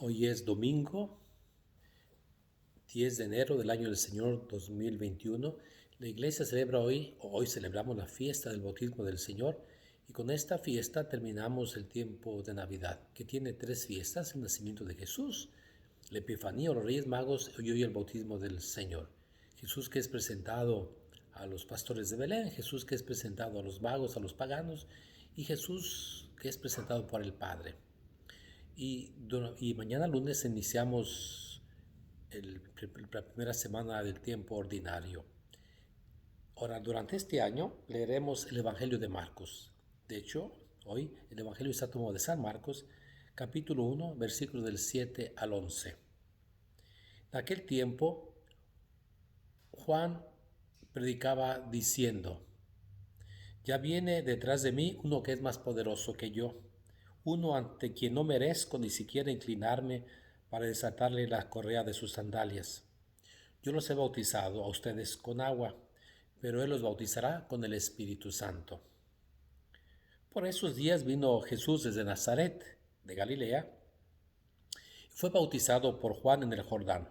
Hoy es domingo 10 de enero del año del Señor 2021. La iglesia celebra hoy celebramos la fiesta del bautismo del Señor y con esta fiesta terminamos el tiempo de Navidad, que tiene tres fiestas: el nacimiento de Jesús, la Epifanía o los Reyes Magos y hoy el bautismo del Señor. Jesús que es presentado a los pastores de Belén, Jesús que es presentado a los magos, a los paganos, y Jesús que es presentado por el Padre. Y mañana lunes iniciamos la primera semana del tiempo ordinario. Ahora, durante este año leeremos el Evangelio de Marcos. De hecho, hoy el Evangelio está tomado de San Marcos, capítulo 1, versículos del 7 al 11. En aquel tiempo, Juan predicaba diciendo: Ya viene detrás de mí uno que es más poderoso que yo, uno ante quien no merezco ni siquiera inclinarme para desatarle la correa de sus sandalias. Yo los he bautizado a ustedes con agua, pero Él los bautizará con el Espíritu Santo. Por esos días vino Jesús desde Nazaret, de Galilea, y fue bautizado por Juan en el Jordán.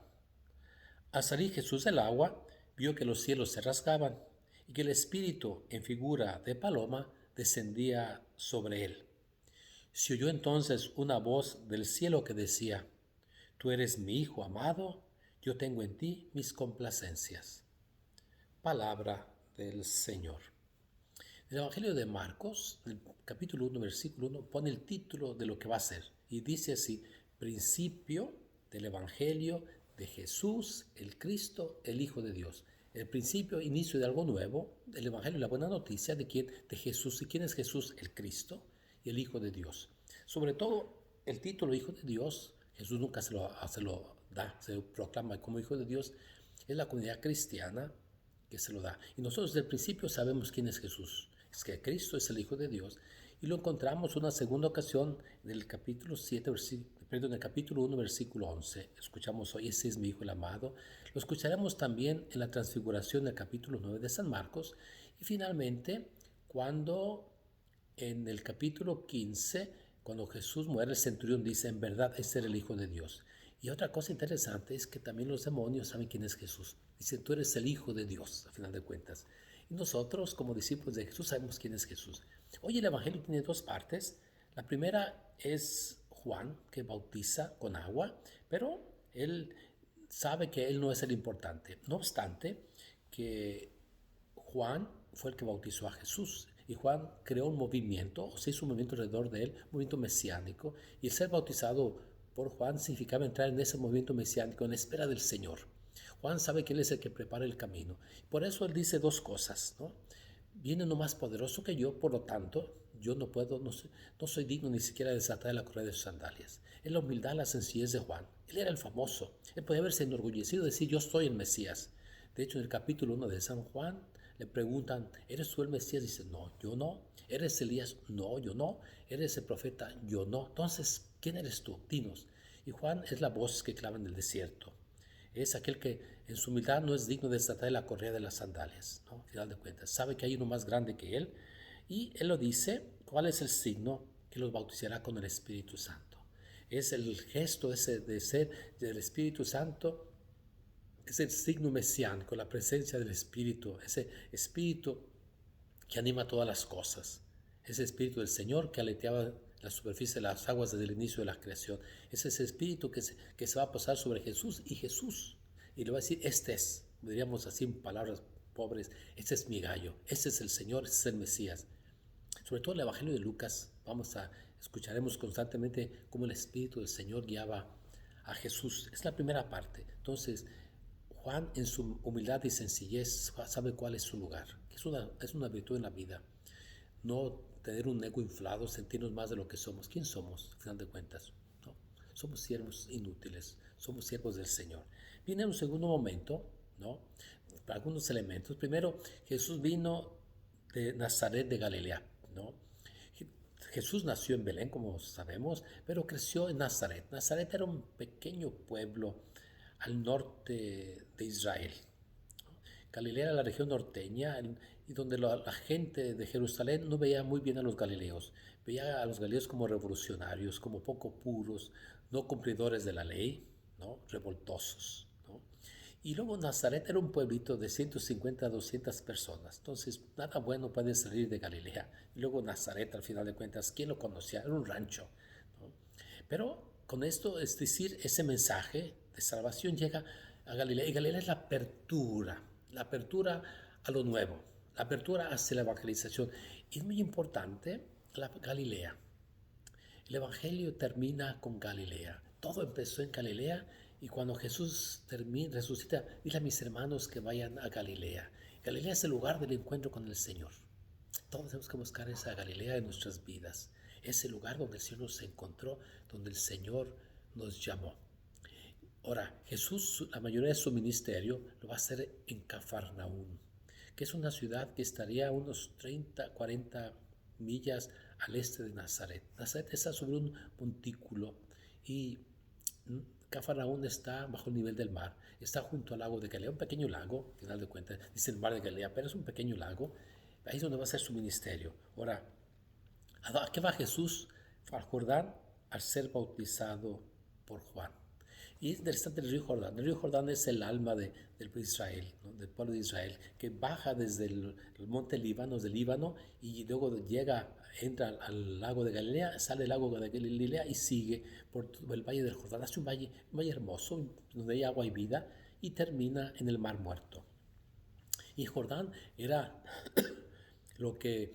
Al salir Jesús del agua, vio que los cielos se rasgaban y que el Espíritu, en figura de paloma, descendía sobre él. Se oyó entonces una voz del cielo que decía: Tú eres mi Hijo amado, yo tengo en ti mis complacencias. Palabra del Señor. El Evangelio de Marcos, el capítulo 1, versículo 1, pone el título de lo que va a ser y dice así: principio del Evangelio de Jesús, el Cristo, el Hijo de Dios. El principio, inicio de algo nuevo, el Evangelio, la buena noticia de Jesús. ¿Y quién es Jesús? El Cristo y el Hijo de Dios. Sobre todo, el título Hijo de Dios, Jesús nunca se lo da, se proclama como Hijo de Dios. Es la comunidad cristiana que se lo da. Y nosotros desde el principio sabemos quién es Jesús. Es que Cristo es el Hijo de Dios. Y lo encontramos una segunda ocasión en el capítulo 7, en el capítulo 1, versículo 11. Escuchamos hoy: ese es mi Hijo el amado. Lo escucharemos también en la transfiguración del capítulo 9 de San Marcos. Y finalmente, cuando en el capítulo 15, cuando Jesús muere, el centurión dice: en verdad, ese era el Hijo de Dios. Y otra cosa interesante es que también los demonios saben quién es Jesús. Dicen: tú eres el Hijo de Dios, a final de cuentas. Y nosotros, como discípulos de Jesús, sabemos quién es Jesús. Hoy el Evangelio tiene dos partes. La primera es Juan, que bautiza con agua, pero él sabe que él no es el importante. No obstante, que Juan fue el que bautizó a Jesús. Y Juan creó un movimiento, o se hizo un movimiento alrededor de él, un movimiento mesiánico. Y el ser bautizado por Juan significaba entrar en ese movimiento mesiánico en espera del Señor. Juan sabe que Él es el que prepara el camino. Por eso Él dice dos cosas, ¿no? Viene uno más poderoso que yo, por lo tanto, yo no puedo, no soy digno ni siquiera de desatar la correa de sus sandalias. Es la humildad, la sencillez de Juan. Él era el famoso. Él podía haberse enorgullecido de decir: yo soy el Mesías. De hecho, en el capítulo 1 de San Juan le preguntan: ¿eres tú el Mesías? Dice: no, yo no. ¿Eres Elías? No, yo no. ¿Eres el profeta? Yo no. Entonces, ¿quién eres tú? Dinos. Y Juan es la voz que clama en el desierto. Es aquel que en su humildad no es digno de desatar la correa de las sandalias, ¿no? Al final de cuentas, sabe que hay uno más grande que él y él lo dice. ¿Cuál es el signo? Que los bautizará con el Espíritu Santo. Es el gesto ese de ser del Espíritu Santo, es el signo mesiánico, la presencia del Espíritu, ese Espíritu que anima todas las cosas, ese Espíritu del Señor que aleteaba la superficie de las aguas desde el inicio de la creación. Es ese Espíritu que se va a pasar sobre Jesús y le va a decir: este es, diríamos así en palabras pobres, este es mi gallo, este es el Señor, este es el Mesías. Sobre todo el Evangelio de Lucas, escucharemos constantemente cómo el Espíritu del Señor guiaba a Jesús. Es la primera parte. Entonces, Juan, en su humildad y sencillez, sabe cuál es su lugar, que es una virtud en la vida. No tener un ego inflado, sentirnos más de lo que somos. ¿Quién somos, al final de cuentas? No, somos siervos inútiles, somos siervos del Señor. Viene un segundo momento, ¿no? Algunos elementos. Primero, Jesús vino de Nazaret de Galilea, ¿no? Jesús nació en Belén, como sabemos, pero creció en Nazaret. Nazaret era un pequeño pueblo al norte de Israel. Galilea era la región norteña y donde la gente de Jerusalén no veía muy bien a los galileos. veía a los galileos como revolucionarios, como poco puros, no cumplidores de la ley, ¿no? Revoltosos, ¿no? Y luego Nazaret era un pueblito de 150 a 200 personas, entonces nada bueno puede salir de Galilea. Y luego Nazaret, al final de cuentas, ¿quién lo conocía? Era un rancho, ¿no? Pero con esto, es decir, ese mensaje de salvación llega a Galilea, y Galilea es la apertura a lo nuevo, la apertura hacia la evangelización. Y es muy importante la Galilea. El Evangelio termina con Galilea. Todo empezó en Galilea, y cuando Jesús resucita, dile a mis hermanos que vayan a Galilea. Galilea es el lugar del encuentro con el Señor. Todos tenemos que buscar esa Galilea en nuestras vidas, ese lugar donde el Señor nos encontró, donde el Señor nos llamó. Ahora, Jesús, la mayoría de su ministerio lo va a hacer en Cafarnaúm, que es una ciudad que estaría a unos 30, 40 millas al este de Nazaret. Nazaret está sobre un montículo, y Cafarnaúm está bajo el nivel del mar. Está junto al lago de Galilea, un pequeño lago, al final de cuentas, dice el mar de Galilea, pero es un pequeño lago. Ahí es donde va a ser su ministerio. Ahora, ¿a qué va Jesús? Al Jordán, al ser bautizado por Juan. Y es interesante el río Jordán. El río Jordán es el alma del pueblo de Israel, ¿no? Del pueblo de Israel, que baja desde el monte Líbano, del Líbano, y luego entra al lago de Galilea, sale del lago de Galilea y sigue por el valle del Jordán. Hace un valle hermoso, donde hay agua y vida, y termina en el Mar Muerto. Y Jordán era lo que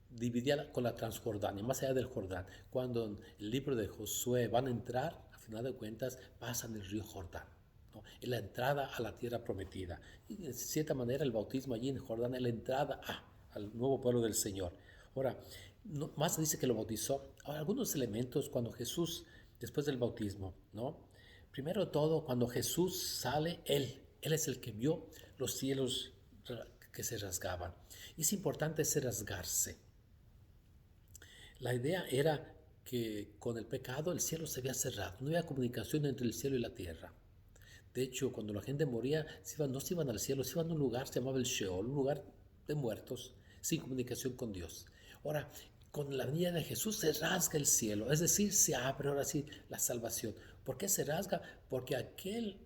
dividía con la Transjordania, más allá del Jordán. Cuando en el libro de Josué van a entrar, a final de cuentas, pasan el río Jordán, ¿no? Es la entrada a la tierra prometida. Y de cierta manera el bautismo allí en Jordán es la entrada al nuevo pueblo del Señor. Ahora, más dice que lo bautizó. Ahora, algunos elementos cuando Jesús, después del bautismo, ¿no? Primero todo, cuando Jesús sale, Él es el que vio los cielos que se rasgaban. Y es importante ese rasgarse. La idea era que con el pecado el cielo se había cerrado, no había comunicación entre el cielo y la tierra. De hecho, cuando la gente moría, no se iban al cielo, se iban a un lugar, se llamaba el Sheol, un lugar de muertos, sin comunicación con Dios. Ahora, con la venida de Jesús se rasga el cielo, es decir, se abre ahora sí la salvación. ¿Por qué se rasga? Porque aquel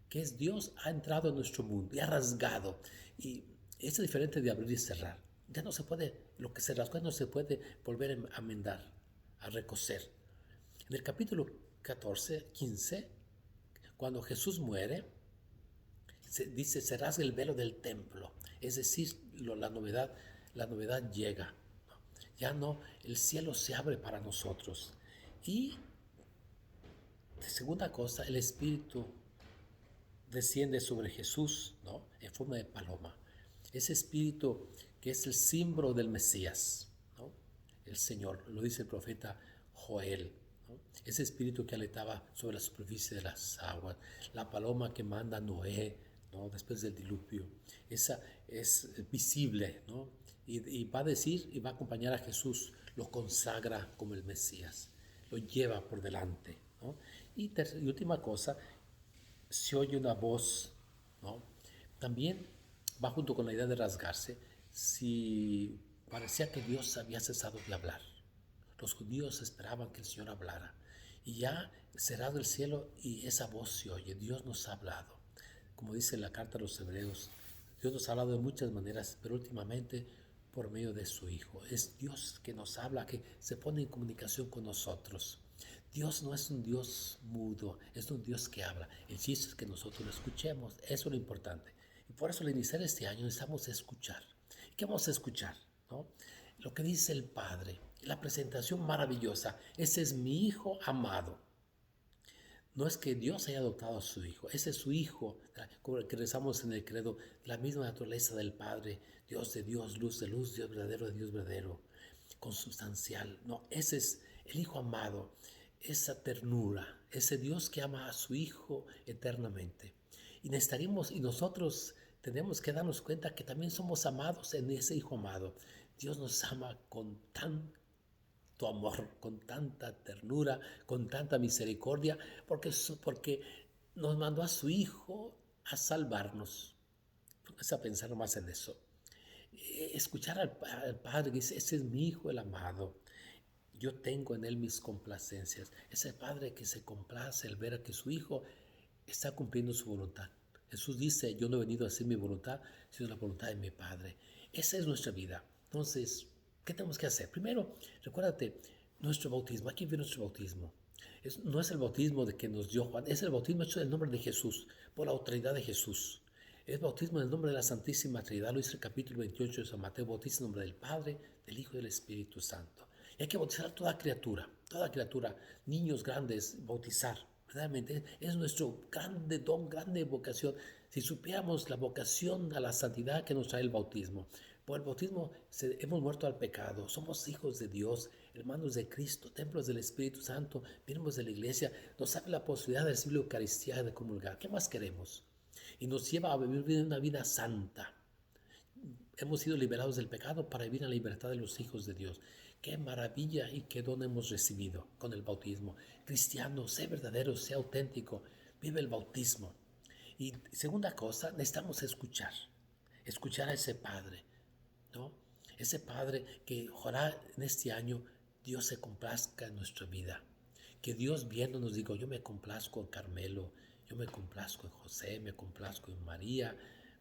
que es Dios ha entrado en nuestro mundo y ha rasgado. Y es diferente de abrir y cerrar. Ya no se puede, lo que se rasgó no se puede volver a enmendar, a recoser. En el capítulo 14, 15, cuando Jesús muere, dice, se rasga el velo del templo. Es decir, la novedad llega. Ya no, el cielo se abre para nosotros. Y, segunda cosa, el Espíritu desciende sobre Jesús, ¿no? En forma de paloma. Ese Espíritu que es el símbolo del Mesías, ¿no? El Señor, lo dice el profeta Joel, ¿no? Ese Espíritu que aletaba sobre la superficie de las aguas, la paloma que manda Noé, ¿no? Después del diluvio, esa es visible, ¿no? Y va a decir y va a acompañar a Jesús, lo consagra como el Mesías, lo lleva por delante, ¿no? Y última cosa, se oye una voz, ¿no? También va junto con la idea de rasgarse, si parecía que Dios había cesado de hablar. Los judíos esperaban que el Señor hablara, y ya cerrado el cielo y esa voz se oye, Dios nos ha hablado. Como dice la carta a los Hebreos, Dios nos ha hablado de muchas maneras, pero últimamente por medio de su Hijo. Es Dios que nos habla, que se pone en comunicación con nosotros. Dios no es un Dios mudo, es un Dios que habla. El chiste es que nosotros lo escuchemos, eso es lo importante. Y por eso al iniciar este año necesitamos escuchar. ¿Qué vamos a escuchar? ¿No? Lo que dice el Padre, la presentación maravillosa. Ese es mi Hijo amado. No es que Dios haya adoptado a su Hijo, ese es su Hijo, como el que rezamos en el credo, la misma naturaleza del Padre, Dios de Dios, luz de luz, Dios verdadero de Dios verdadero, consubstancial. No, ese es el Hijo amado, esa ternura, ese Dios que ama a su Hijo eternamente. Y nosotros tenemos que darnos cuenta que también somos amados en ese Hijo amado. Dios nos ama con tu amor, con tanta ternura, con tanta misericordia, porque nos mandó a su Hijo a salvarnos. Póngase a pensar más en eso. Escuchar al Padre que dice, ese es mi Hijo el amado. Yo tengo en Él mis complacencias. Es el Padre que se complace al ver que su Hijo está cumpliendo su voluntad. Jesús dice, yo no he venido a hacer mi voluntad, sino la voluntad de mi Padre. Esa es nuestra vida. Entonces, ¿qué tenemos que hacer? Primero, recuérdate, nuestro bautismo. Aquí viene nuestro bautismo. No es el bautismo de que nos dio Juan, es el bautismo hecho en el nombre de Jesús, por la autoridad de Jesús. Es bautismo en el nombre de la Santísima Trinidad. Lo dice el capítulo 28 de San Mateo. Bautiza en el nombre del Padre, del Hijo y del Espíritu Santo. Y hay que bautizar a toda criatura, niños grandes, bautizar. Verdaderamente es nuestro grande don, grande vocación. Si supiéramos la vocación a la santidad que nos trae el bautismo. Por el bautismo hemos muerto al pecado, somos hijos de Dios, hermanos de Cristo, templos del Espíritu Santo, venimos de la iglesia, nos abre la posibilidad de recibir la Eucaristía, de comulgar. ¿Qué más queremos? Y nos lleva a vivir una vida santa. Hemos sido liberados del pecado para vivir en la libertad de los hijos de Dios. Qué maravilla y qué don hemos recibido con el bautismo. Cristiano, sé verdadero, sé auténtico, vive el bautismo. Y segunda cosa, necesitamos escuchar a ese Padre, ¿no? Ese Padre que ojalá en este año Dios se complazca en nuestra vida. Que Dios viendo nos diga, yo me complazco en Carmelo, yo me complazco en José, me complazco en María,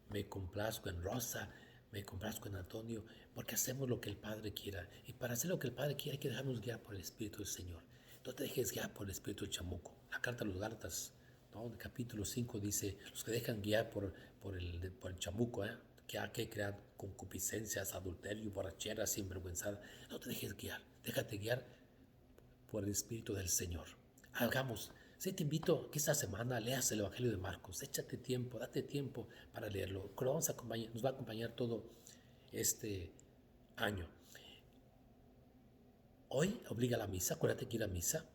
me complazco en Rosa, me complazco en Antonio, porque hacemos lo que el Padre quiera. Y para hacer lo que el Padre quiera hay que dejarnos guiar por el Espíritu del Señor. No te dejes guiar por el Espíritu del chamuco. La carta a los Gálatas, ¿no? En el capítulo 5 dice, los que dejan guiar por el chamuco, que hay que crear concupiscencias, adulterio, borracheras, sinvergüenzada. No te dejes guiar, déjate guiar por el Espíritu del Señor. Hagamos. Sí, te invito que esta semana leas el Evangelio de Marcos. Échate tiempo, date tiempo para leerlo. Que nos va a acompañar todo este año. Hoy obliga la misa, acuérdate que ir a misa.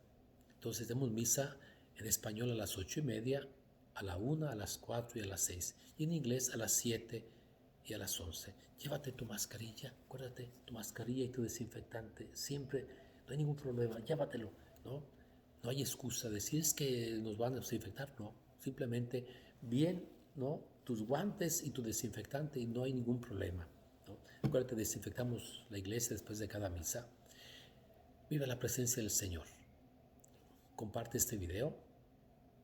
Entonces tenemos misa en español a las 8:30, a la 1, a las 4 y a las 6. Y en inglés a las 7 y a las 11. Llévate tu mascarilla, acuérdate, tu mascarilla y tu desinfectante. Siempre, no hay ningún problema, llévatelo, ¿no? No hay excusa de decir es que nos van a desinfectar, no. Simplemente bien, ¿no? Tus guantes y tu desinfectante y no hay ningún problema, ¿no? Acuérdate, desinfectamos la iglesia después de cada misa. Vive la presencia del Señor. Comparte este video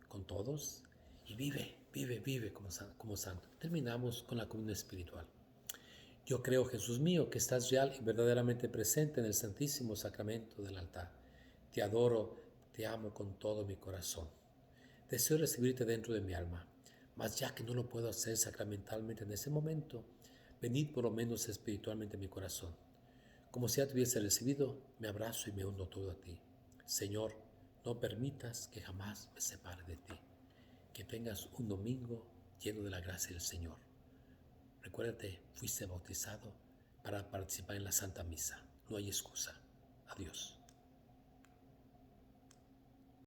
con todos y vive como santo. Terminamos con la comunión espiritual. Yo creo, Jesús mío, que estás real y verdaderamente presente en el Santísimo Sacramento del altar. Te adoro, te amo con todo mi corazón. Deseo recibirte dentro de mi alma, mas ya que no lo puedo hacer sacramentalmente en ese momento, venid por lo menos espiritualmente a mi corazón. Como si ya te hubiese recibido, me abrazo y me hundo todo a ti. Señor, no permitas que jamás me separe de ti. Que tengas un domingo lleno de la gracia del Señor. Recuérdate, fuiste bautizado para participar en la Santa Misa. No hay excusa. Adiós.